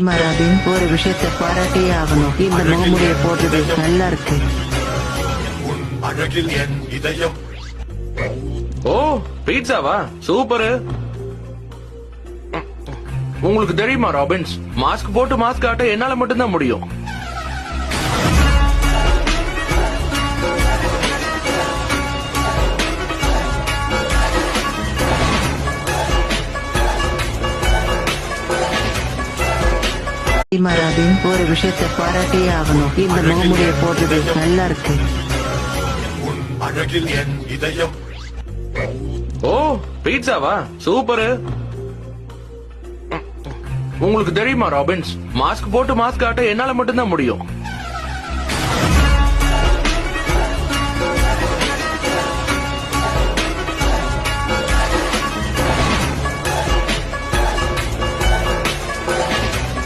Robin, ஒரு விஷயத்தை பாராட்டியே ஆகணும். இந்த முகமுடிய போடுறது நல்லா இருக்கு. அழகில் என் இதயம். ஓ, பீட்சாவா? சூப்பரு. உங்களுக்கு தெரியுமா ராபின்ஸ், மாஸ்க் போட்டு மாஸ்க் ஆட்ட என்னால மட்டும்தான் முடியும். ராபின், ஒரு விஷயத்தை பாராட்டியே ஆகணும். இந்த முகமுடிய போடுறது நல்லா இருக்கு. அழகில் என் இதயம். ஓ, பீட்சாவா? சூப்பரு. உங்களுக்கு தெரியுமா ராபின்ஸ், மாஸ்க் போட்டு மாஸ்க் ஆட்ட என்னால மட்டும்தான் முடியும்.